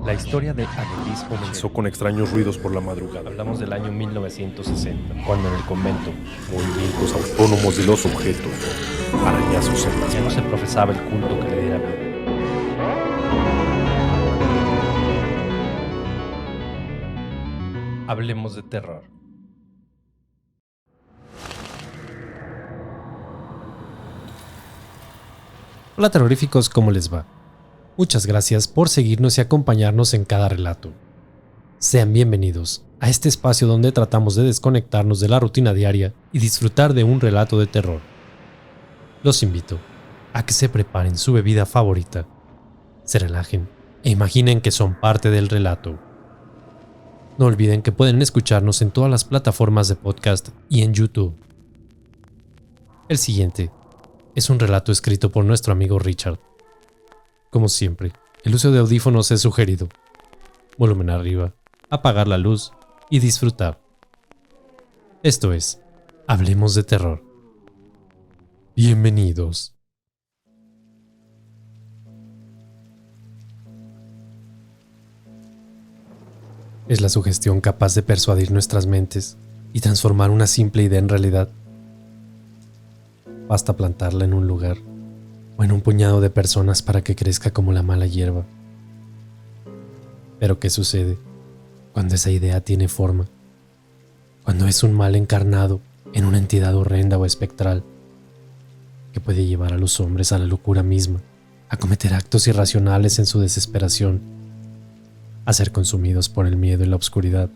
La historia de Adelis Comenzó con extraños ruidos por la madrugada, Hablamos del año 1960, cuando en el convento movimientos autónomos de los objetos, arañazos en las ya no se paredes. profesaba el culto que le diera vida. Hablemos de terror. Hola terroríficos, ¿cómo les va? Muchas gracias por seguirnos y acompañarnos en cada relato. Sean bienvenidos a este espacio donde tratamos de desconectarnos de la rutina diaria y disfrutar de un relato de terror. Los invito a que se preparen su bebida favorita, se relajen e imaginen que son parte del relato. No olviden que pueden escucharnos en todas las plataformas de podcast y en YouTube. El siguiente es un relato escrito por nuestro amigo Richard. Como siempre, el uso de audífonos es sugerido. Volumen arriba, apagar la luz y disfrutar. Esto es, Hablemos de Terror. Bienvenidos. Es la sugestión capaz de persuadir nuestras mentes y transformar una simple idea en realidad. Basta plantarla en un lugar o en un puñado de personas para que crezca como la mala hierba. Pero ¿qué sucede cuando esa idea tiene forma? Cuando es un mal encarnado en una entidad horrenda o espectral que puede llevar a los hombres a la locura misma, a cometer actos irracionales en su desesperación, a ser consumidos por el miedo y la oscuridad,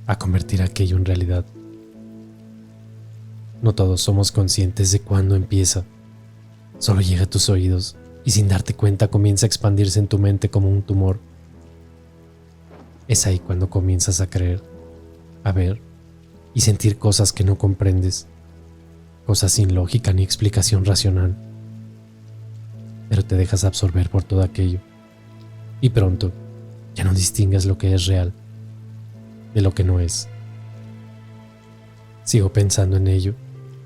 a convertir aquello en realidad. No todos somos conscientes de cuándo empieza. Solo llega a tus oídos y sin darte cuenta comienza a expandirse en tu mente como un tumor. Es ahí cuando comienzas a creer, a ver y sentir cosas que no comprendes, cosas sin lógica ni explicación racional. Pero te dejas absorber por todo aquello y pronto ya no distingues lo que es real de lo que no es. Sigo pensando en ello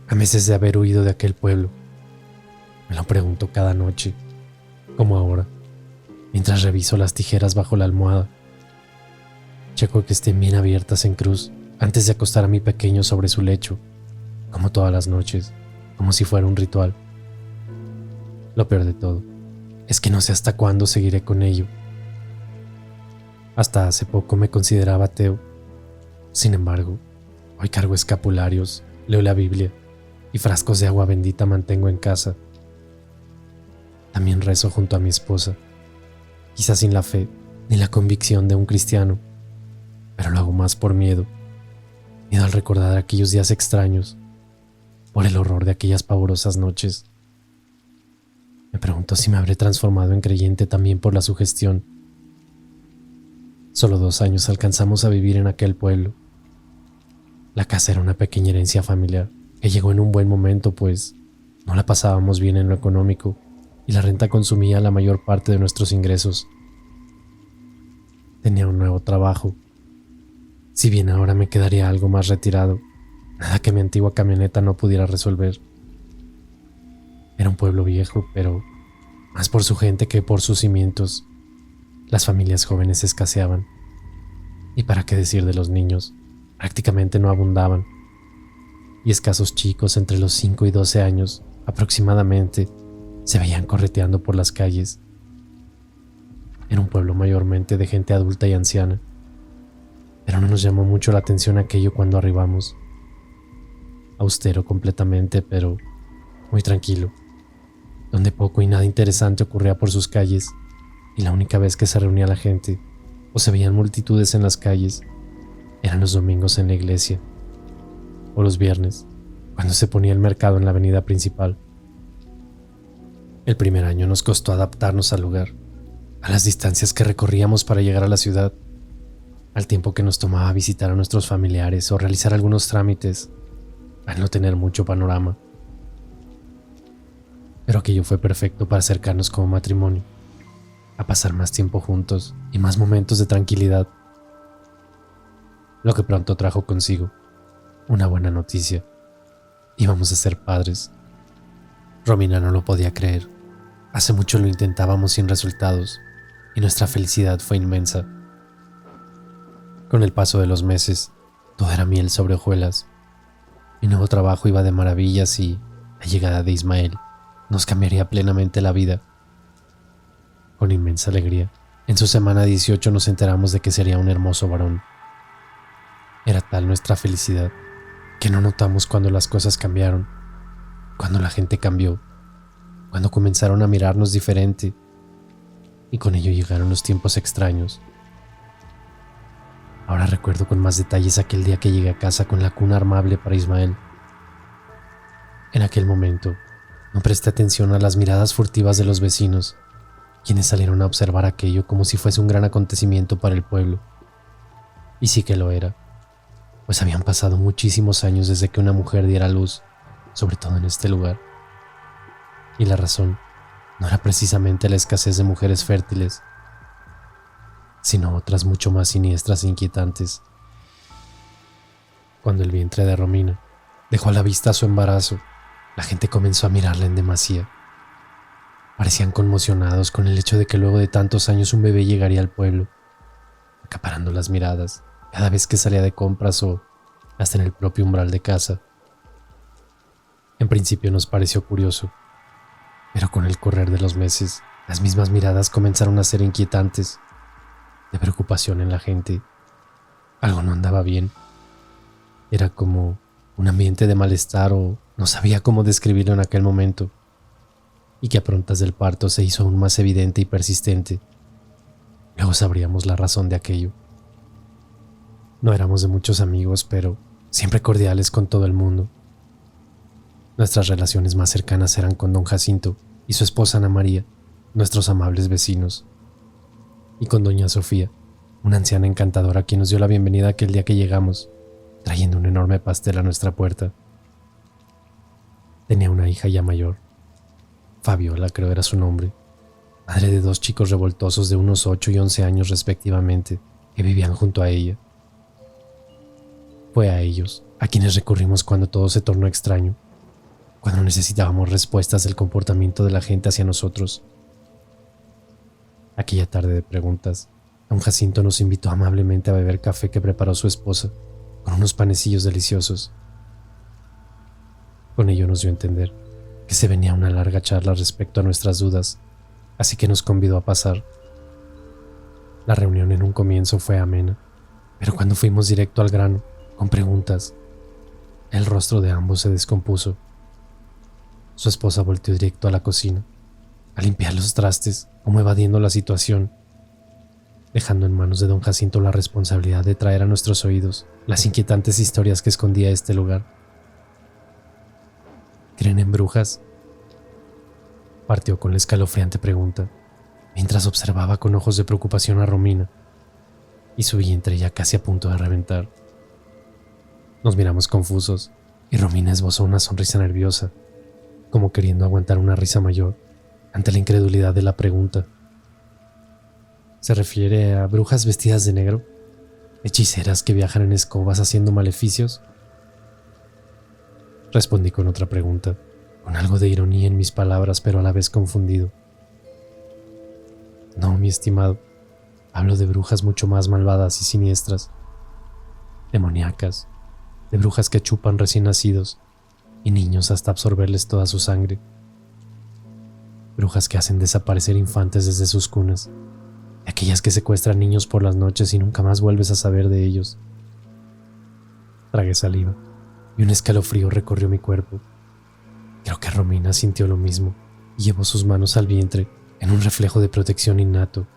a meses de haber huido de aquel pueblo. Me lo pregunto cada noche, como ahora, mientras reviso las tijeras bajo la almohada. Checo que estén bien abiertas en cruz antes de acostar a mi pequeño sobre su lecho, como todas las noches, como si fuera un ritual. Lo peor de todo es que no sé hasta cuándo seguiré con ello. Hasta hace poco me consideraba ateo. Sin embargo, hoy cargo escapularios, leo la Biblia y frascos de agua bendita mantengo en casa. También rezo junto a mi esposa, quizás sin la fe ni la convicción de un cristiano, pero lo hago más por miedo al recordar aquellos días extraños, por el horror de aquellas pavorosas noches. Me pregunto si me habré transformado en creyente también por la sugestión. Solo 2 años alcanzamos a vivir en aquel pueblo. La casa era una pequeña herencia familiar que llegó en un buen momento, pues no la pasábamos bien en lo económico y la renta consumía la mayor parte de nuestros ingresos. Tenía un nuevo trabajo. Si bien ahora me quedaría algo más retirado, nada que mi antigua camioneta no pudiera resolver. Era un pueblo viejo, pero más por su gente que por sus cimientos. Las familias jóvenes escaseaban. Y para qué decir de los niños, prácticamente no abundaban. Y escasos chicos entre los 5 y 12 años, aproximadamente, se veían correteando por las calles. Era un pueblo mayormente de gente adulta y anciana, pero no nos llamó mucho la atención aquello cuando arribamos. Austero completamente, pero muy tranquilo, donde poco y nada interesante ocurría por sus calles, y la única vez que se reunía la gente o se veían multitudes en las calles eran los domingos en la iglesia o los viernes, cuando se ponía el mercado en la avenida principal. El primer año nos costó adaptarnos al lugar, a las distancias que recorríamos para llegar a la ciudad, al tiempo que nos tomaba visitar a nuestros familiares o realizar algunos trámites, al no tener mucho panorama. Pero aquello fue perfecto para acercarnos como matrimonio, a pasar más tiempo juntos y más momentos de tranquilidad. Lo que pronto trajo consigo una buena noticia: íbamos a ser padres. Romina no lo podía creer. Hace mucho lo intentábamos sin resultados, y nuestra felicidad fue inmensa. Con el paso de los meses, todo era miel sobre hojuelas. Mi nuevo trabajo iba de maravillas y la llegada de Ismael nos cambiaría plenamente la vida. Con inmensa alegría, en su semana 18 nos enteramos de que sería un hermoso varón. Era tal nuestra felicidad que no notamos cuando las cosas cambiaron, cuando la gente cambió, cuando comenzaron a mirarnos diferente, y con ello llegaron los tiempos extraños. Ahora recuerdo con más detalles aquel día que llegué a casa con la cuna armable para Ismael. En aquel momento, no presté atención a las miradas furtivas de los vecinos, quienes salieron a observar aquello como si fuese un gran acontecimiento para el pueblo. Y sí que lo era, pues habían pasado muchísimos años desde que una mujer diera luz, sobre todo en este lugar. Y la razón no era precisamente la escasez de mujeres fértiles, sino otras mucho más siniestras e inquietantes. Cuando el vientre de Romina dejó a la vista su embarazo, la gente comenzó a mirarla en demasía. Parecían conmocionados con el hecho de que luego de tantos años un bebé llegaría al pueblo, acaparando las miradas cada vez que salía de compras o hasta en el propio umbral de casa. En principio nos pareció curioso, pero con el correr de los meses, las mismas miradas comenzaron a ser inquietantes, de preocupación en la gente. Algo no andaba bien. Era como un ambiente de malestar o no sabía cómo describirlo en aquel momento, y que a prontas del parto se hizo aún más evidente y persistente. Luego sabríamos la razón de aquello. No éramos de muchos amigos, pero siempre cordiales con todo el mundo. Nuestras relaciones más cercanas eran con don Jacinto y su esposa Ana María, nuestros amables vecinos, y con doña Sofía, una anciana encantadora quien nos dio la bienvenida aquel día que llegamos, trayendo un enorme pastel a nuestra puerta. Tenía una hija ya mayor, Fabiola creo era su nombre, madre de dos chicos revoltosos de unos 8 y 11 años respectivamente, que vivían junto a ella. Fue a ellos a quienes recurrimos cuando todo se tornó extraño, cuando necesitábamos respuestas del comportamiento de la gente hacia nosotros. Aquella tarde de preguntas, don Jacinto nos invitó amablemente a beber café que preparó su esposa, con unos panecillos deliciosos. Con ello nos dio a entender que se venía una larga charla respecto a nuestras dudas, así que nos convidó a pasar. La reunión en un comienzo fue amena, pero cuando fuimos directo al grano, con preguntas, el rostro de ambos se descompuso. Su esposa volteó directo a la cocina, a limpiar los trastes, como evadiendo la situación, dejando en manos de don Jacinto la responsabilidad de traer a nuestros oídos las inquietantes historias que escondía este lugar. ¿Creen en brujas?, partió con la escalofriante pregunta, mientras observaba con ojos de preocupación a Romina, y su vientre ya casi a punto de reventar. Nos miramos confusos, y Romina esbozó una sonrisa nerviosa, como queriendo aguantar una risa mayor ante la incredulidad de la pregunta. ¿Se refiere a brujas vestidas de negro? ¿Hechiceras que viajan en escobas haciendo maleficios? Respondí con otra pregunta, con algo de ironía en mis palabras, pero a la vez confundido. No, mi estimado, hablo de brujas mucho más malvadas y siniestras, demoníacas, de brujas que chupan recién nacidos y niños hasta absorberles toda su sangre. Brujas que hacen desaparecer infantes desde sus cunas, de aquellas que secuestran niños por las noches y nunca más vuelves a saber de ellos. Tragué saliva y un escalofrío recorrió mi cuerpo. Creo que Romina sintió lo mismo y llevó sus manos al vientre en un reflejo de protección innato.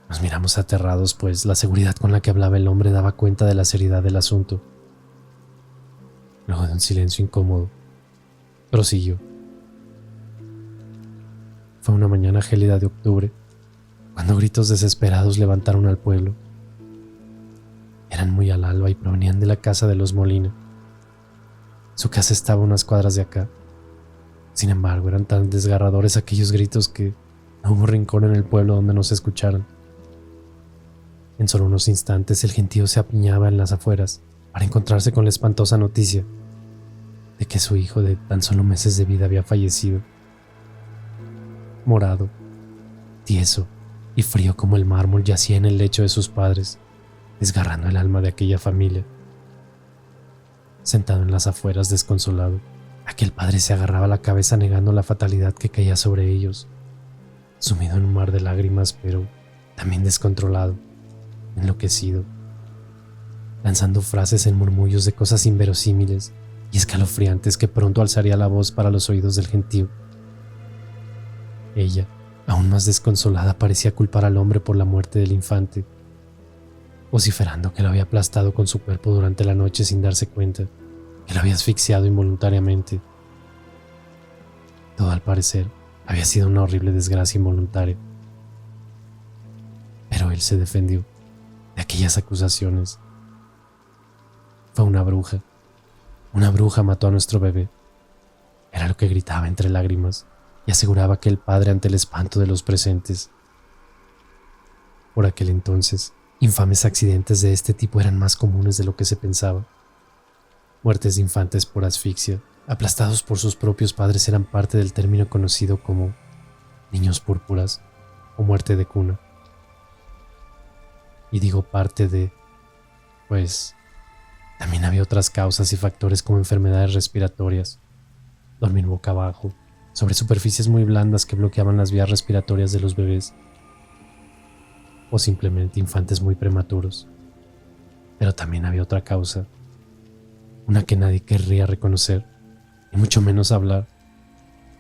Nos miramos aterrados, pues la seguridad con la que hablaba el hombre daba cuenta de la seriedad del asunto. Luego de un silencio incómodo, prosiguió. Fue una mañana gélida de octubre, cuando gritos desesperados levantaron al pueblo. Eran muy al alba y provenían de la casa de los Molina. Su casa estaba a unas cuadras de acá. Sin embargo, eran tan desgarradores aquellos gritos que no hubo rincón en el pueblo donde no se escucharan. En solo unos instantes el gentío se apiñaba en las afueras para encontrarse con la espantosa noticia de que su hijo de tan solo meses de vida había fallecido. Morado, tieso y frío como el mármol yacía en el lecho de sus padres, desgarrando el alma de aquella familia. Sentado en las afueras desconsolado, aquel padre se agarraba la cabeza negando la fatalidad que caía sobre ellos, sumido en un mar de lágrimas, pero también descontrolado, enloquecido, lanzando frases en murmullos de cosas inverosímiles y escalofriantes que pronto alzaría la voz para los oídos del gentío. Ella, aún más desconsolada, parecía culpar al hombre por la muerte del infante, vociferando que lo había aplastado con su cuerpo durante la noche sin darse cuenta, que lo había asfixiado involuntariamente. Todo, al parecer, había sido una horrible desgracia involuntaria. Pero él se defendió de aquellas acusaciones. Fue una bruja. Una bruja mató a nuestro bebé. Era lo que gritaba entre lágrimas y aseguraba aquel padre ante el espanto de los presentes. Por aquel entonces, infames accidentes de este tipo eran más comunes de lo que se pensaba. Muertes de infantes por asfixia, aplastados por sus propios padres, eran parte del término conocido como niños púrpuras o muerte de cuna. Y digo parte de, pues también había otras causas y factores como enfermedades respiratorias, dormir boca abajo, sobre superficies muy blandas que bloqueaban las vías respiratorias de los bebés, o simplemente infantes muy prematuros. Pero también había otra causa, una que nadie querría reconocer, y mucho menos hablar,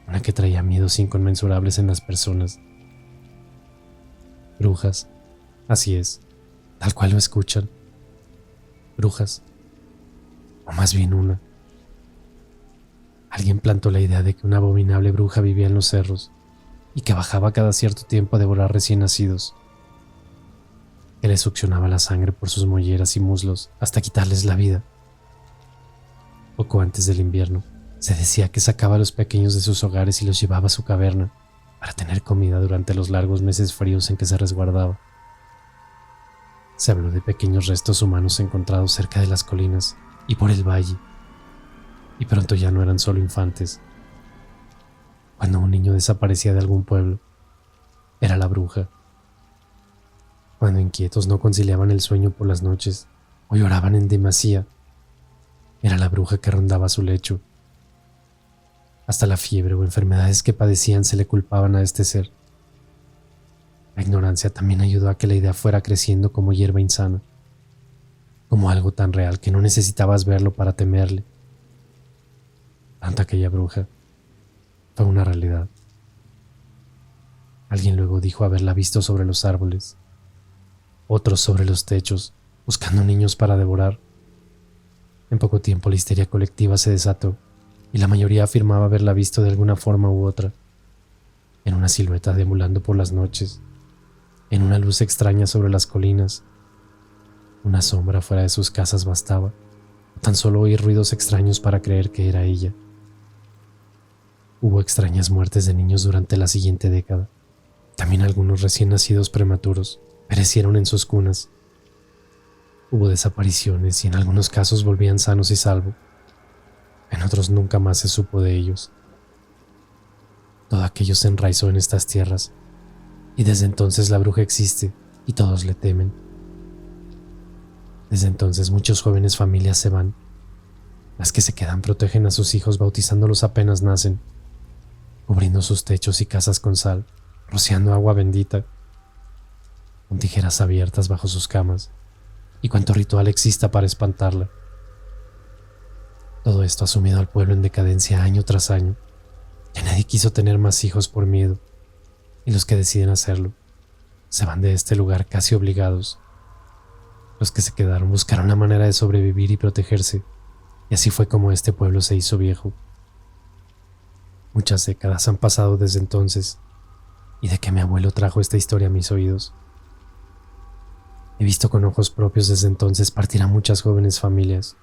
una que traía miedos inconmensurables en las personas. Brujas, así es, tal cual lo escuchan. Brujas, o más bien una. Alguien plantó la idea de que una abominable bruja vivía en los cerros y que bajaba cada cierto tiempo a devorar recién nacidos, que les succionaba la sangre por sus molleras y muslos hasta quitarles la vida. Poco antes del invierno, se decía que sacaba a los pequeños de sus hogares y los llevaba a su caverna para tener comida durante los largos meses fríos en que se resguardaba. Se habló de pequeños restos humanos encontrados cerca de las colinas y por el valle, y pronto ya no eran solo infantes. Cuando un niño desaparecía de algún pueblo, era la bruja. Cuando inquietos no conciliaban el sueño por las noches o lloraban en demasía, era la bruja que rondaba su lecho. Hasta la fiebre o enfermedades que padecían se le culpaban a este ser. La ignorancia también ayudó a que la idea fuera creciendo como hierba insana, como algo tan real que no necesitabas verlo para temerle. Tanto aquella bruja fue una realidad. Alguien luego dijo haberla visto sobre los árboles, otros sobre los techos, buscando niños para devorar. En poco tiempo la histeria colectiva se desató y la mayoría afirmaba haberla visto de alguna forma u otra, en una silueta deambulando por las noches, en una luz extraña sobre las colinas. Una sombra fuera de sus casas bastaba, tan solo oír ruidos extraños para creer que era ella. Hubo extrañas muertes de niños durante la siguiente década. También algunos recién nacidos prematuros perecieron en sus cunas. Hubo desapariciones y en algunos casos volvían sanos y salvos. En otros nunca más se supo de ellos. Todo aquello se enraizó en estas tierras, y desde entonces la bruja existe y todos le temen. Desde entonces muchos jóvenes familias se van. Las que se quedan protegen a sus hijos bautizándolos apenas nacen, cubriendo sus techos y casas con sal, rociando agua bendita, con tijeras abiertas bajo sus camas, y cuanto ritual exista para espantarla. Todo esto ha sumido al pueblo en decadencia año tras año. Ya nadie quiso tener más hijos por miedo, y los que deciden hacerlo se van de este lugar casi obligados. Los que se quedaron buscaron la manera de sobrevivir y protegerse, y así fue como este pueblo se hizo viejo. Muchas décadas han pasado desde entonces, y de que mi abuelo trajo esta historia a mis oídos. He visto con ojos propios desde entonces partir a muchas jóvenes familias,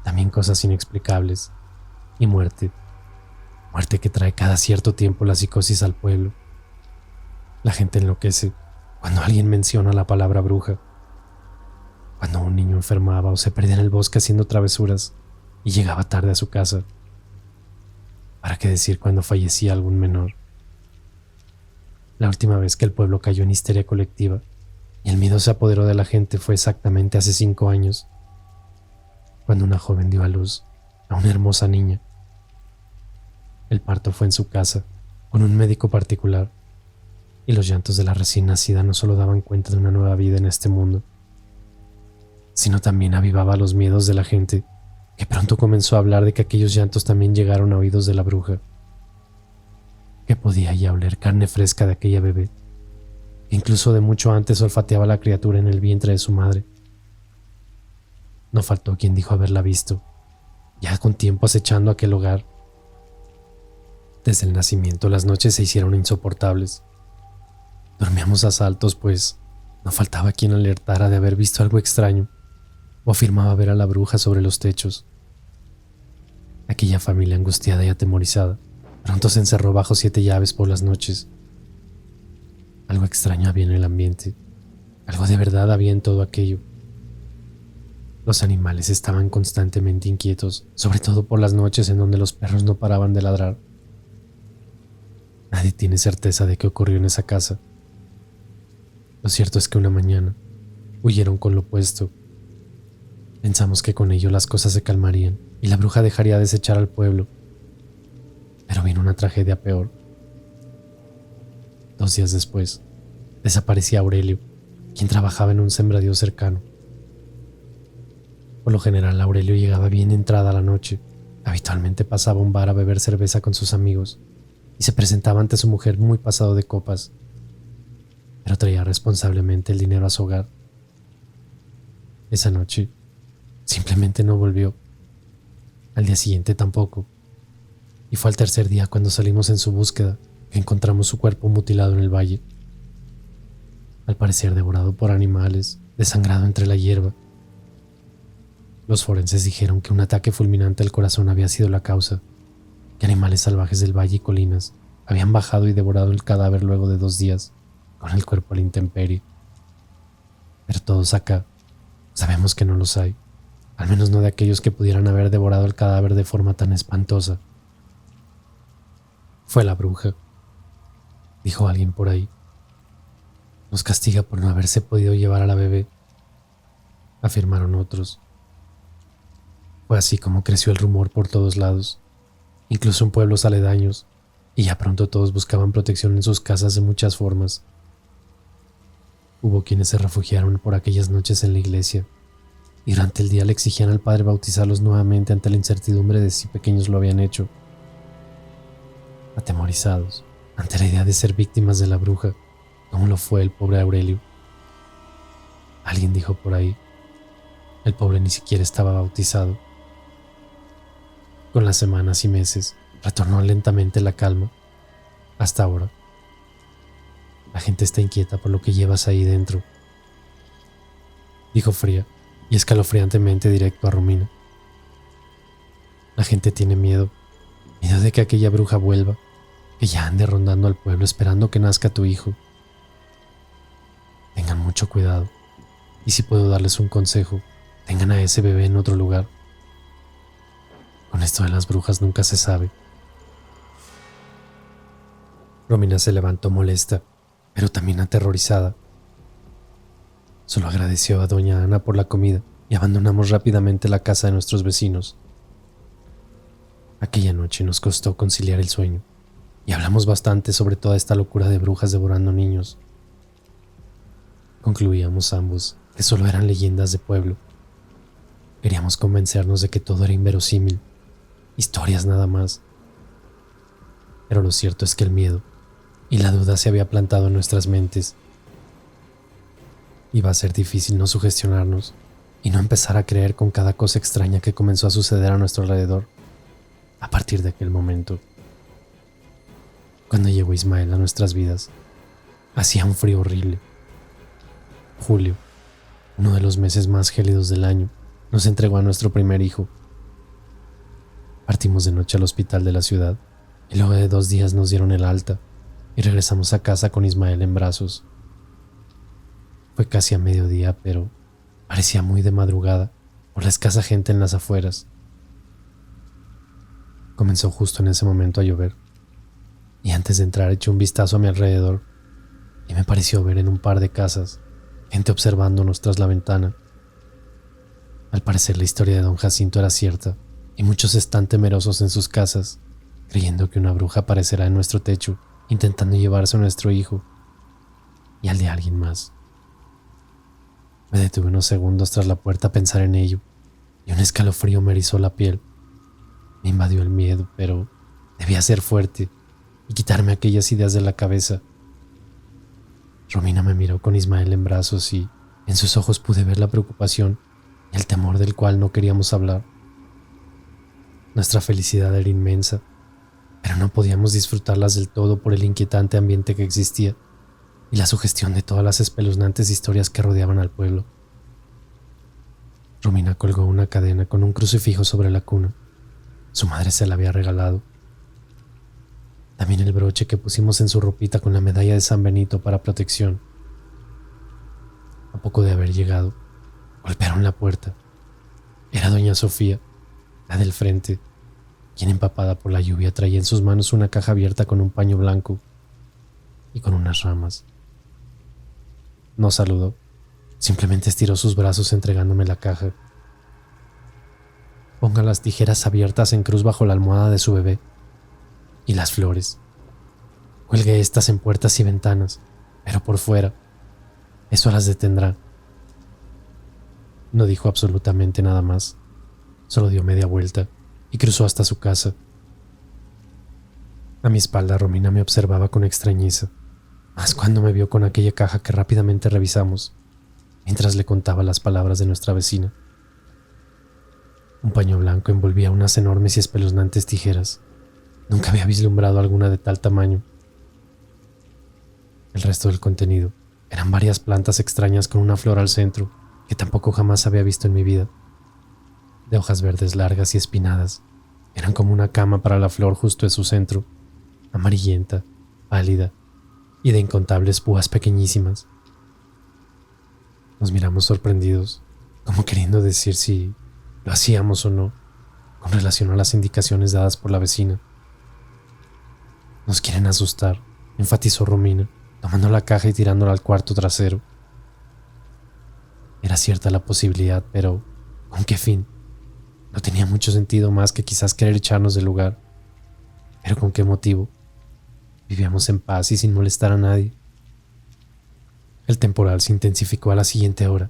también cosas inexplicables, y muerte que trae cada cierto tiempo la psicosis al pueblo. La gente enloquece cuando alguien menciona la palabra bruja, cuando un niño enfermaba o se perdía en el bosque haciendo travesuras y llegaba tarde a su casa. ¿Para qué decir cuando fallecía algún menor? La última vez que el pueblo cayó en histeria colectiva y el miedo se apoderó de la gente fue exactamente hace 5 años, cuando una joven dio a luz a una hermosa niña. El parto fue en su casa, con un médico particular, y los llantos de la recién nacida no solo daban cuenta de una nueva vida en este mundo, sino también avivaba los miedos de la gente, que pronto comenzó a hablar de que aquellos llantos también llegaron a oídos de la bruja, que podía ya oler carne fresca de aquella bebé, que incluso de mucho antes olfateaba la criatura en el vientre de su madre. No faltó quien dijo haberla visto, ya con tiempo acechando aquel hogar. Desde el nacimiento las noches se hicieron insoportables. Dormíamos a saltos, pues no faltaba quien alertara de haber visto algo extraño o afirmaba ver a la bruja sobre los techos. Aquella familia angustiada y atemorizada pronto se encerró bajo 7 llaves por las noches. Algo extraño había en el ambiente, algo de verdad había en todo aquello. Los animales estaban constantemente inquietos, sobre todo por las noches en donde los perros no paraban de ladrar. Nadie tiene certeza de qué ocurrió en esa casa. Lo cierto es que una mañana huyeron con lo opuesto. Pensamos que con ello las cosas se calmarían y la bruja dejaría de acechar al pueblo. Pero vino una tragedia peor. 2 días después, desaparecía Aurelio, quien trabajaba en un sembradío cercano. Por lo general, Aurelio llegaba bien entrada la noche. Habitualmente pasaba a un bar a beber cerveza con sus amigos y se presentaba ante su mujer muy pasado de copas, pero traía responsablemente el dinero a su hogar. Esa noche simplemente no volvió. Al día siguiente tampoco. Y fue al tercer día cuando salimos en su búsqueda que encontramos su cuerpo mutilado en el valle. Al parecer devorado por animales, desangrado entre la hierba. Los forenses dijeron que un ataque fulminante al corazón había sido la causa, que animales salvajes del valle y colinas habían bajado y devorado el cadáver luego de 2 días, con el cuerpo a la intemperie. Pero todos acá sabemos que no los hay, al menos no de aquellos que pudieran haber devorado el cadáver de forma tan espantosa. Fue la bruja, dijo alguien por ahí. Nos castiga por no haberse podido llevar a la bebé, afirmaron otros. Fue así como creció el rumor por todos lados, incluso en pueblos aledaños, y ya pronto todos buscaban protección en sus casas de muchas formas. Hubo quienes se refugiaron por aquellas noches en la iglesia, y durante el día le exigían al padre bautizarlos nuevamente ante la incertidumbre de si pequeños lo habían hecho. Atemorizados ante la idea de ser víctimas de la bruja, como lo fue el pobre Aurelio. Alguien dijo por ahí, el pobre ni siquiera estaba bautizado. Con las semanas y meses retornó lentamente la calma, hasta ahora. La gente está inquieta por lo que llevas ahí dentro, dijo fría y escalofriantemente directo a Romina. La gente tiene miedo de que aquella bruja vuelva, que ya ande rondando al pueblo esperando que nazca tu hijo. Tengan mucho cuidado, y si puedo darles un consejo, tengan a ese bebé en otro lugar. Con esto de las brujas nunca se sabe. Romina se levantó molesta, pero también aterrorizada. Solo agradeció a doña Ana por la comida y abandonamos rápidamente la casa de nuestros vecinos. Aquella noche nos costó conciliar el sueño y hablamos bastante sobre toda esta locura de brujas devorando niños. Concluíamos ambos que solo eran leyendas de pueblo. Queríamos convencernos de que todo era inverosímil, historias nada más. Pero lo cierto es que el miedo y la duda se había plantado en nuestras mentes. Iba a ser difícil no sugestionarnos y no empezar a creer con cada cosa extraña que comenzó a suceder a nuestro alrededor a partir de aquel momento. Cuando llegó Ismael a nuestras vidas, hacía un frío horrible. Julio, uno de los meses más gélidos del año, nos entregó a nuestro primer hijo. Partimos de noche al hospital de la ciudad y luego de 2 días nos dieron el alta y regresamos a casa con Ismael en brazos. Fue casi a mediodía, pero parecía muy de madrugada por la escasa gente en las afueras. Comenzó justo en ese momento a llover, y antes de entrar eché un vistazo a mi alrededor y me pareció ver en un par de casas gente observándonos tras la ventana. Al parecer la historia de don Jacinto era cierta y muchos están temerosos en sus casas, creyendo que una bruja aparecerá en nuestro techo intentando llevarse a nuestro hijo y al de alguien más. Me detuve unos segundos tras la puerta a pensar en ello y un escalofrío me erizó la piel. Me invadió el miedo, pero debía ser fuerte y quitarme aquellas ideas de la cabeza. Romina me miró con Ismael en brazos y en sus ojos pude ver la preocupación y el temor del cual no queríamos hablar. Nuestra felicidad era inmensa, pero no podíamos disfrutarlas del todo por el inquietante ambiente que existía y la sugestión de todas las espeluznantes historias que rodeaban al pueblo. Romina colgó una cadena con un crucifijo sobre la cuna. Su madre se la había regalado. También el broche que pusimos en su ropita con la medalla de San Benito para protección. A poco de haber llegado, golpearon la puerta. Era doña Sofía, la del frente, quien empapada por la lluvia traía en sus manos una caja abierta con un paño blanco y con unas ramas. No saludó, simplemente estiró sus brazos entregándome la caja. Ponga las tijeras abiertas en cruz bajo la almohada de su bebé y las flores. Cuelgue estas en puertas y ventanas, pero por fuera. Eso las detendrá. No dijo absolutamente nada más. Solo dio media vuelta y cruzó hasta su casa. A mi espalda Romina me observaba con extrañeza, más cuando me vio con aquella caja que rápidamente revisamos, mientras le contaba las palabras de nuestra vecina. Un paño blanco envolvía unas enormes y espeluznantes tijeras. Nunca había vislumbrado alguna de tal tamaño. El resto del contenido eran varias plantas extrañas con una flor al centro que tampoco jamás había visto en mi vida. De hojas verdes largas y espinadas, eran como una cama para la flor justo en su centro, amarillenta, pálida y de incontables púas pequeñísimas. Nos miramos sorprendidos, como queriendo decir si lo hacíamos o no, con relación a las indicaciones dadas por la vecina. Nos quieren asustar, enfatizó Romina, tomando la caja y tirándola al cuarto trasero. Era cierta la posibilidad, pero ¿con qué fin? No tenía mucho sentido más que quizás querer echarnos del lugar. ¿Pero con qué motivo? Vivíamos en paz y sin molestar a nadie. El temporal se intensificó a la siguiente hora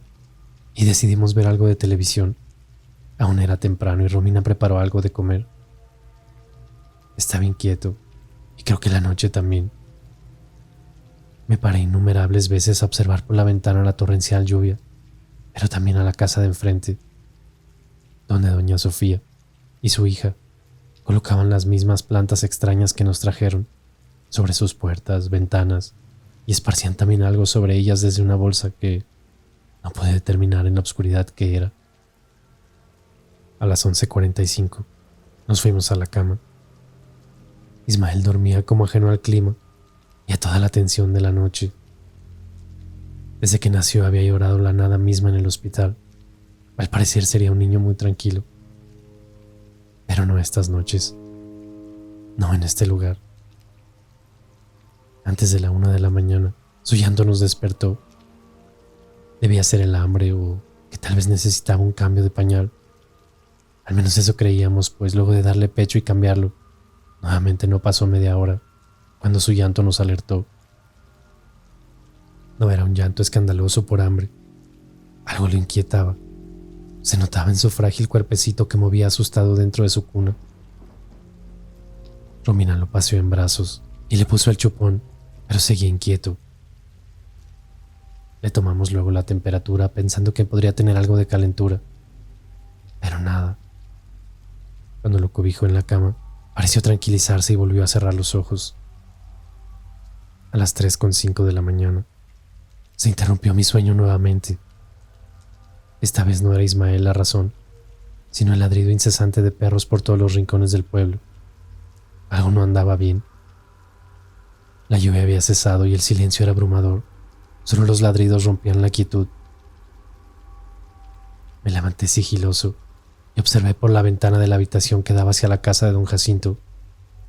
y decidimos ver algo de televisión. Aún era temprano y Romina preparó algo de comer. Estaba inquieto y creo que la noche también. Me paré innumerables veces a observar por la ventana la torrencial lluvia, pero también a la casa de enfrente, donde doña Sofía y su hija colocaban las mismas plantas extrañas que nos trajeron sobre sus puertas, ventanas, y esparcían también algo sobre ellas desde una bolsa que no pude determinar en la oscuridad qué era. A las 11:45 nos fuimos a la cama. Ismael dormía como ajeno al clima y a toda la tensión de la noche. Desde que nació había llorado la nada misma en el hospital. Al parecer sería un niño muy tranquilo. Pero no estas noches. No en este lugar. Antes de la 1 de la mañana, su llanto nos despertó. Debía ser el hambre o que tal vez necesitaba un cambio de pañal. Al menos eso creíamos, pues luego de darle pecho y cambiarlo, nuevamente no pasó media hora, cuando su llanto nos alertó. No era un llanto escandaloso por hambre. Algo lo inquietaba. Se notaba en su frágil cuerpecito que movía asustado dentro de su cuna. Romina lo paseó en brazos y le puso el chupón, pero seguía inquieto. Le tomamos luego la temperatura pensando que podría tener algo de calentura, pero nada. Cuando lo cobijó en la cama, pareció tranquilizarse y volvió a cerrar los ojos. A las 3:05 de la mañana, se interrumpió mi sueño nuevamente. Esta vez no era Ismael la razón, sino el ladrido incesante de perros por todos los rincones del pueblo. Algo no andaba bien. La lluvia había cesado y el silencio era abrumador. Solo los ladridos rompían la quietud. Me levanté sigiloso y observé por la ventana de la habitación que daba hacia la casa de don Jacinto,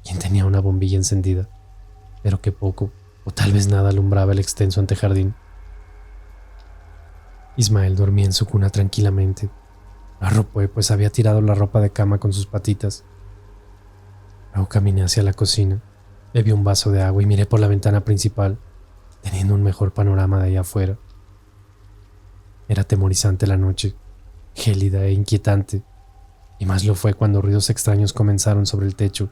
quien tenía una bombilla encendida, pero que poco o tal vez nada alumbraba el extenso antejardín. Ismael dormía en su cuna tranquilamente. Lo arropé, pues había tirado la ropa de cama con sus patitas. Luego caminé hacia la cocina, bebí un vaso de agua y miré por la ventana principal, teniendo un mejor panorama de allá afuera. Era atemorizante la noche, gélida e inquietante, y más lo fue cuando ruidos extraños comenzaron sobre el techo.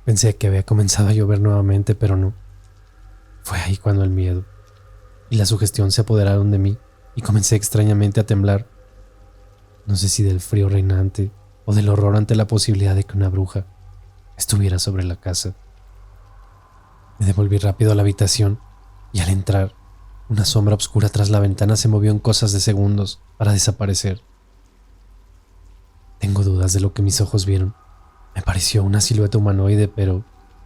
Pensé que había comenzado a llover nuevamente, pero no. Fue ahí cuando el miedo y la sugestión se apoderaron de mí y comencé extrañamente a temblar. No sé si del frío reinante o del horror ante la posibilidad de que una bruja estuviera sobre la casa. Me devolví rápido a la habitación y al entrar, una sombra oscura tras la ventana se movió en cosas de segundos para desaparecer. Tengo dudas de lo que mis ojos vieron. Me pareció una silueta humanoide, pero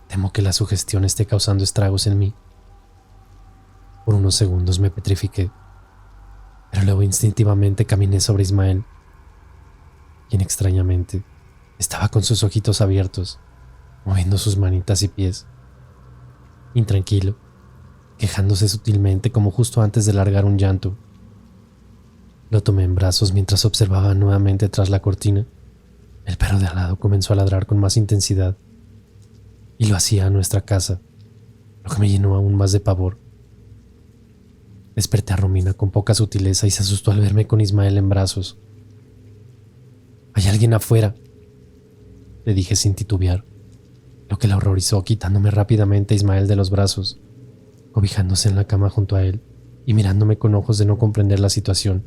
temo que la sugestión esté causando estragos en mí. Por unos segundos me petrifiqué, pero luego instintivamente caminé sobre Ismael, quien extrañamente estaba con sus ojitos abiertos, moviendo sus manitas y pies, intranquilo, quejándose sutilmente como justo antes de largar un llanto. Lo tomé en brazos mientras observaba nuevamente tras la cortina. El perro de al lado comenzó a ladrar con más intensidad, y lo hacía a nuestra casa, lo que me llenó aún más de pavor. Desperté a Romina con poca sutileza y se asustó al verme con Ismael en brazos. «Hay alguien afuera», le dije sin titubear, lo que la horrorizó quitándome rápidamente a Ismael de los brazos, cobijándose en la cama junto a él y mirándome con ojos de no comprender la situación,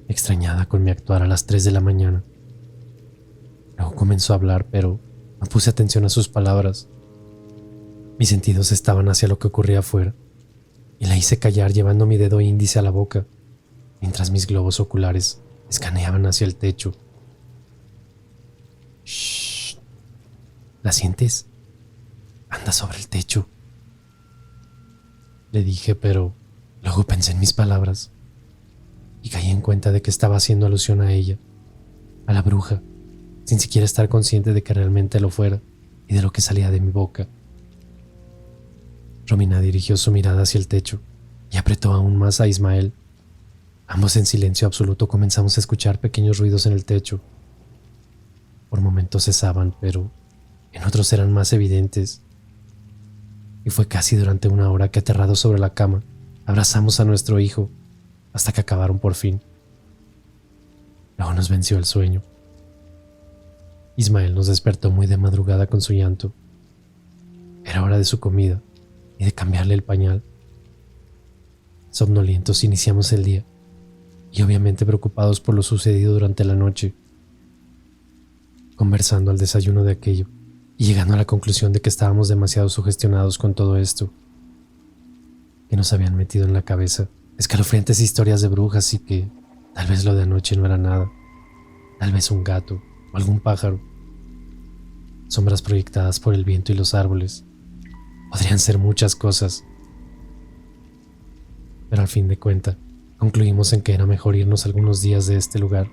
extrañada con mi actuar a las 3 de la mañana. Luego comenzó a hablar, pero no puse atención a sus palabras. Mis sentidos estaban hacia lo que ocurría afuera, y la hice callar llevando mi dedo índice a la boca, mientras mis globos oculares escaneaban hacia el techo. «Shh. ¿La sientes? Anda sobre el techo», le dije, pero luego pensé en mis palabras y caí en cuenta de que estaba haciendo alusión a ella, a la bruja, sin siquiera estar consciente de que realmente lo fuera y de lo que salía de mi boca. Romina dirigió su mirada hacia el techo y apretó aún más a Ismael. Ambos en silencio absoluto comenzamos a escuchar pequeños ruidos en el techo. Por momentos cesaban, pero en otros eran más evidentes. Y fue casi durante una hora que, aterrados sobre la cama, abrazamos a nuestro hijo hasta que acabaron por fin. Luego nos venció el sueño. Ismael nos despertó muy de madrugada con su llanto. Era hora de su comida y de cambiarle el pañal. Somnolientos iniciamos el día y obviamente preocupados por lo sucedido durante la noche, conversando al desayuno de aquello y llegando a la conclusión de que estábamos demasiado sugestionados con todo esto, que nos habían metido en la cabeza escalofriantes historias de brujas y que tal vez lo de anoche no era nada, tal vez un gato o algún pájaro, sombras proyectadas por el viento y los árboles. Podrían ser muchas cosas, pero al fin de cuentas concluimos en que era mejor irnos algunos días de este lugar,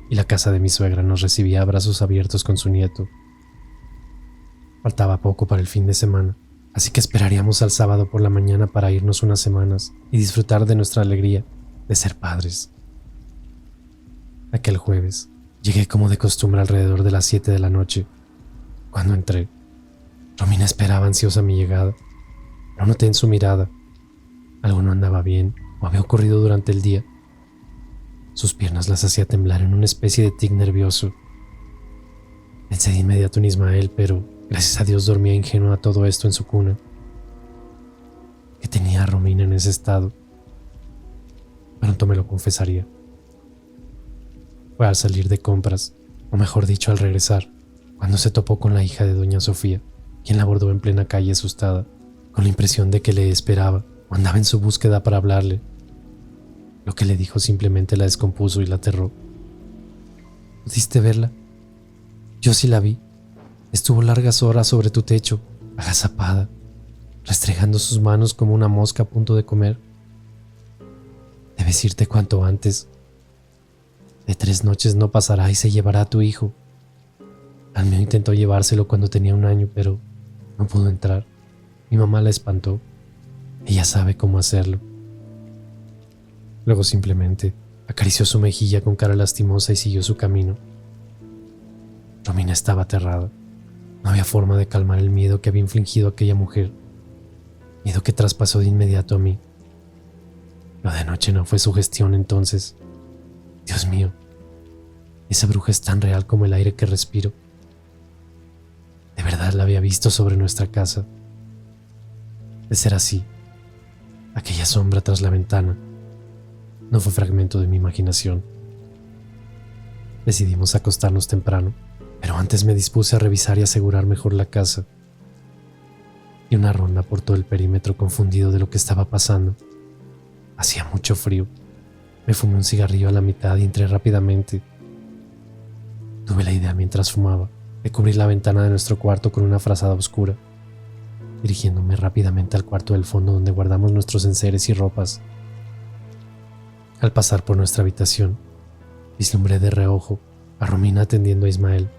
y la casa de mi suegra nos recibía a brazos abiertos con su nieto. Faltaba poco para el fin de semana, así que esperaríamos al sábado por la mañana para irnos unas semanas y disfrutar de nuestra alegría de ser padres. Aquel jueves llegué como de costumbre alrededor de las 7 de la noche. Cuando entré, Romina esperaba ansiosa mi llegada. Lo noté en su mirada. Algo no andaba bien o había ocurrido durante el día. Sus piernas las hacía temblar en una especie de tic nervioso. Pensé de inmediato en Ismael, pero gracias a Dios dormía ingenua a todo esto en su cuna. Que tenía a Romina en ese estado. Pronto me lo confesaría. Fue al salir de compras, o mejor dicho al regresar, cuando se topó con la hija de doña Sofía, quien la abordó en plena calle asustada, con la impresión de que le esperaba o andaba en su búsqueda para hablarle. Lo que le dijo simplemente la descompuso y la aterró. ¿Pudiste verla? Yo sí la vi. Estuvo largas horas sobre tu techo, agazapada, restregando sus manos como una mosca a punto de comer. Debes irte cuanto antes. De 3 noches no pasará y se llevará a tu hijo. Al mío intentó llevárselo cuando tenía 1 año, pero no pudo entrar. Mi mamá la espantó. Ella sabe cómo hacerlo. Luego simplemente acarició su mejilla con cara lastimosa y siguió su camino. Romina estaba aterrada. No había forma de calmar el miedo que había infligido aquella mujer. Miedo que traspasó de inmediato a mí. Lo de anoche no fue sugestión entonces. Dios mío, esa bruja es tan real como el aire que respiro. De verdad la había visto sobre nuestra casa. De ser así, aquella sombra tras la ventana no fue fragmento de mi imaginación. Decidimos acostarnos temprano, pero antes me dispuse a revisar y asegurar mejor la casa. Di una ronda por todo el perímetro confundido de lo que estaba pasando. Hacía mucho frío. Me fumé un cigarrillo a la mitad y entré rápidamente. Tuve la idea mientras fumaba de cubrir la ventana de nuestro cuarto con una frazada oscura, dirigiéndome rápidamente al cuarto del fondo donde guardamos nuestros enseres y ropas. Al pasar por nuestra habitación, vislumbré de reojo a Romina atendiendo a Ismael,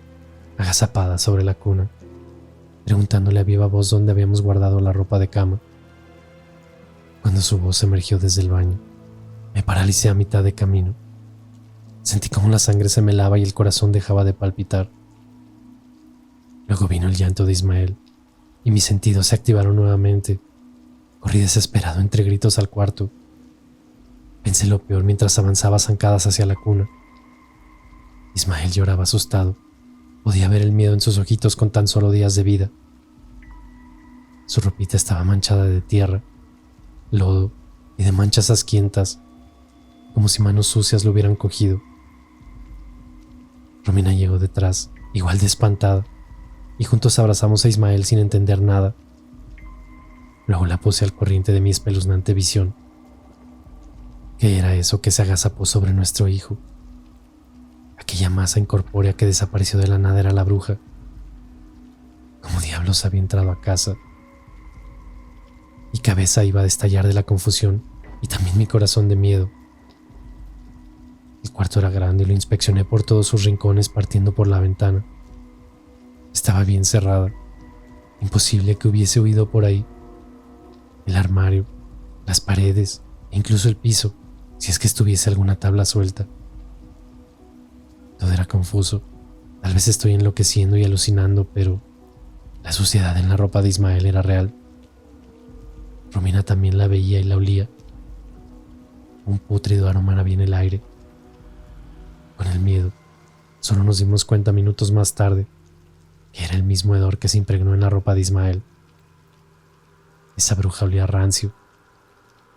agazapada sobre la cuna, preguntándole a viva voz dónde habíamos guardado la ropa de cama. Cuando su voz emergió desde el baño, me paralicé a mitad de camino. Sentí como la sangre se me helaba y el corazón dejaba de palpitar. Luego vino el llanto de Ismael y mis sentidos se activaron nuevamente. Corrí desesperado entre gritos al cuarto. Pensé lo peor mientras avanzaba zancadas hacia la cuna. Ismael lloraba asustado. Podía ver el miedo en sus ojitos con tan solo días de vida. Su ropita estaba manchada de tierra, lodo y de manchas asquientas, como si manos sucias lo hubieran cogido. Romina llegó detrás, igual de espantada, y juntos abrazamos a Ismael sin entender nada. Luego la puse al corriente de mi espeluznante visión. ¿Qué era eso que se agazapó sobre nuestro hijo? Aquella masa incorpórea que desapareció de la nada era la bruja. ¿Cómo diablos había entrado a casa? Mi cabeza iba a estallar de la confusión y también mi corazón de miedo. El cuarto era grande y lo inspeccioné por todos sus rincones partiendo por la ventana. Estaba bien cerrada. Imposible que hubiese huido por ahí. El armario, las paredes e incluso el piso, si es que estuviese alguna tabla suelta. Todo era confuso. Tal vez estoy enloqueciendo y alucinando, pero la suciedad en la ropa de Ismael era real. Romina también la veía y la olía. Un pútrido aroma había en el aire. Con el miedo, solo nos dimos cuenta minutos más tarde que era el mismo hedor que se impregnó en la ropa de Ismael. Esa bruja olía a rancio,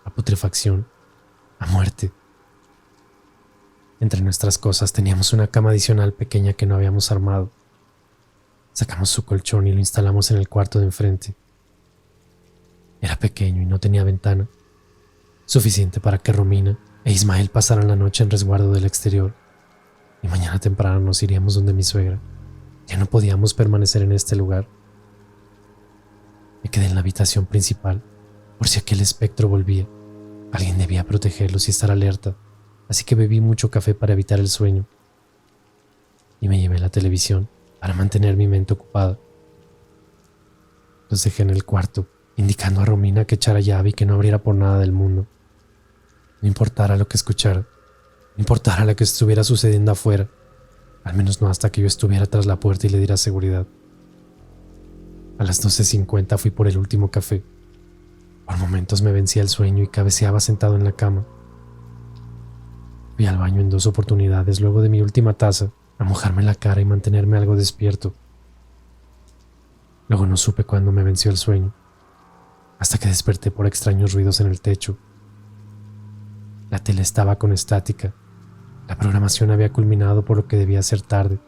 a putrefacción, a muerte. Entre nuestras cosas teníamos una cama adicional pequeña que no habíamos armado. Sacamos su colchón y lo instalamos en el cuarto de enfrente. Era pequeño y no tenía ventana, suficiente para que Romina e Ismael pasaran la noche en resguardo del exterior, y mañana temprano nos iríamos donde mi suegra. Ya no podíamos permanecer en este lugar. Me quedé en la habitación principal, por si aquel espectro volvía. Alguien debía protegerlos y estar alerta, así que bebí mucho café para evitar el sueño. Y me llevé la televisión para mantener mi mente ocupada. Los dejé en el cuarto, indicando a Romina que echara llave y que no abriera por nada del mundo. No importara lo que escuchara, no importara lo que estuviera sucediendo afuera, al menos no hasta que yo estuviera tras la puerta y le diera seguridad. A las 12:50 fui por el último café. Por momentos me vencía el sueño y cabeceaba sentado en la cama. Fui al baño en 2 oportunidades luego de mi última taza, a mojarme la cara y mantenerme algo despierto. Luego no supe cuándo me venció el sueño, hasta que desperté por extraños ruidos en el techo. La tele estaba con estática. La programación había culminado, por lo que debía ser tarde.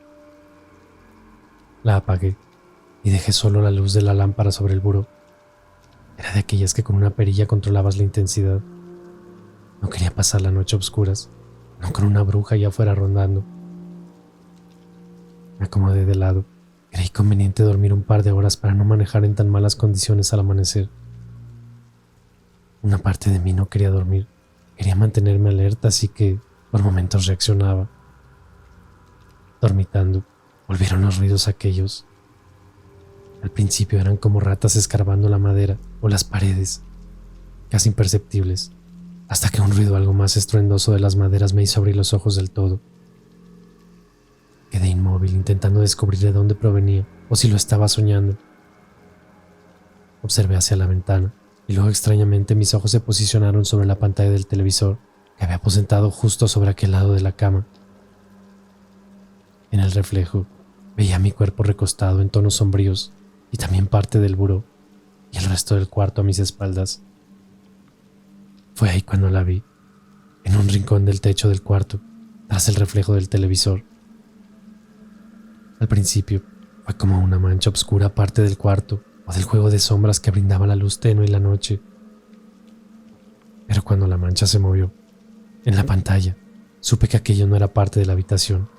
La apagué y dejé solo la luz de la lámpara sobre el buró. Era de aquellas que con una perilla controlabas la intensidad. No quería pasar la noche a oscuras, no con una bruja allá afuera rondando. Me acomodé de lado. Creí conveniente dormir un par de horas para no manejar en tan malas condiciones al amanecer. Una parte de mí no quería dormir. Quería mantenerme alerta, así que por momentos reaccionaba. Dormitando, volvieron los ruidos aquellos. Al principio eran como ratas escarbando la madera o las paredes, casi imperceptibles, hasta que un ruido algo más estruendoso de las maderas me hizo abrir los ojos del todo. Quedé inmóvil intentando descubrir de dónde provenía o si lo estaba soñando. Observé hacia la ventana y luego extrañamente mis ojos se posicionaron sobre la pantalla del televisor que había aposentado justo sobre aquel lado de la cama. En el reflejo veía mi cuerpo recostado en tonos sombríos y también parte del buró y el resto del cuarto a mis espaldas. Fue ahí cuando la vi, en un rincón del techo del cuarto, tras el reflejo del televisor. Al principio fue como una mancha oscura parte del cuarto o del juego de sombras que brindaba la luz tenue y la noche. Pero cuando la mancha se movió, en la pantalla, supe que aquello no era parte de la habitación.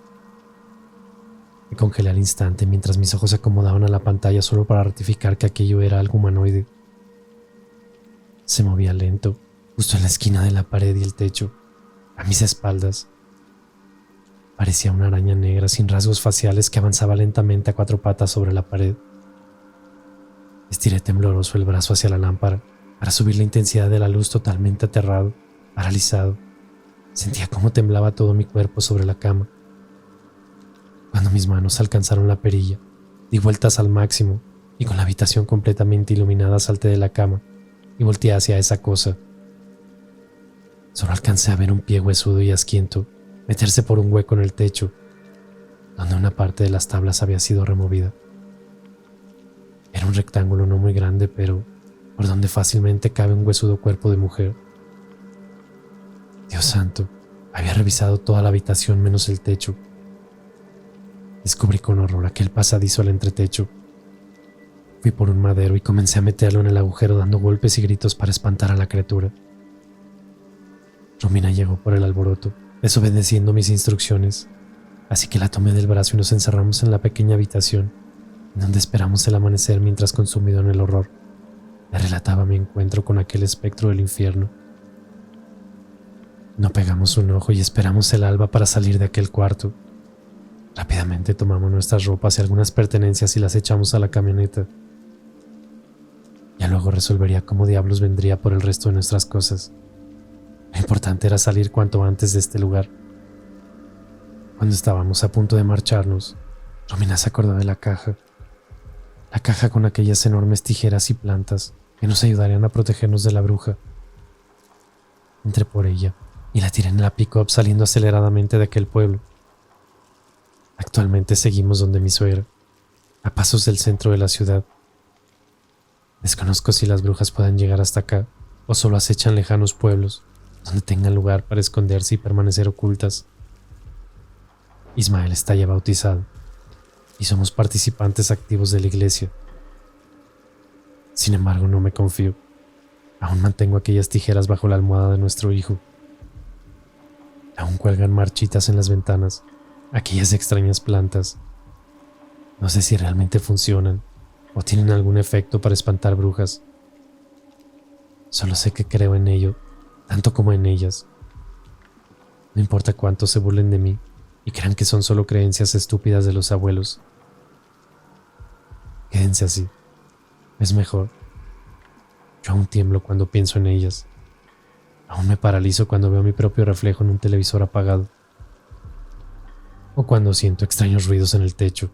Me congelé al instante mientras mis ojos se acomodaban a la pantalla solo para ratificar que aquello era algo humanoide. Se movía lento, justo en la esquina de la pared y el techo, a mis espaldas. Parecía una araña negra sin rasgos faciales que avanzaba lentamente a 4 patas sobre la pared. Estiré tembloroso el brazo hacia la lámpara para subir la intensidad de la luz, totalmente aterrado, paralizado. Sentía cómo temblaba todo mi cuerpo sobre la cama. Cuando mis manos alcanzaron la perilla, di vueltas al máximo y con la habitación completamente iluminada salté de la cama y volteé hacia esa cosa. Solo alcancé a ver un pie huesudo y asquiento meterse por un hueco en el techo, donde una parte de las tablas había sido removida. Era un rectángulo no muy grande, pero por donde fácilmente cabe un huesudo cuerpo de mujer. Dios santo, había revisado toda la habitación menos el techo. Descubrí con horror aquel pasadizo al entretecho. Fui por un madero y comencé a meterlo en el agujero dando golpes y gritos para espantar a la criatura. Romina llegó por el alboroto, desobedeciendo mis instrucciones, así que la tomé del brazo y nos encerramos en la pequeña habitación, en donde esperamos el amanecer mientras, consumido en el horror, le relataba mi encuentro con aquel espectro del infierno. No pegamos un ojo y esperamos el alba para salir de aquel cuarto. Rápidamente tomamos nuestras ropas y algunas pertenencias y las echamos a la camioneta. Ya luego resolvería cómo diablos vendría por el resto de nuestras cosas. Lo importante era salir cuanto antes de este lugar. Cuando estábamos a punto de marcharnos, Romina se acordó de la caja con aquellas enormes tijeras y plantas que nos ayudarían a protegernos de la bruja. Entré por ella y la tiré en la pick-up saliendo aceleradamente de aquel pueblo. Actualmente seguimos donde mi suegra, a pasos del centro de la ciudad. Desconozco si las brujas puedan llegar hasta acá o solo acechan lejanos pueblos donde tengan lugar para esconderse y permanecer ocultas. Ismael está ya bautizado y somos participantes activos de la iglesia. Sin embargo, no me confío. Aún mantengo aquellas tijeras bajo la almohada de nuestro hijo. Aún cuelgan marchitas en las ventanas aquellas extrañas plantas. No sé si realmente funcionan o tienen algún efecto para espantar brujas. Solo sé que creo en ello, tanto como en ellas. No importa cuánto se burlen de mí y crean que son solo creencias estúpidas de los abuelos. Quédense así. Es mejor. Yo aún tiemblo cuando pienso en ellas. Aún me paralizo cuando veo mi propio reflejo en un televisor apagado. O cuando siento extraños ruidos en el techo.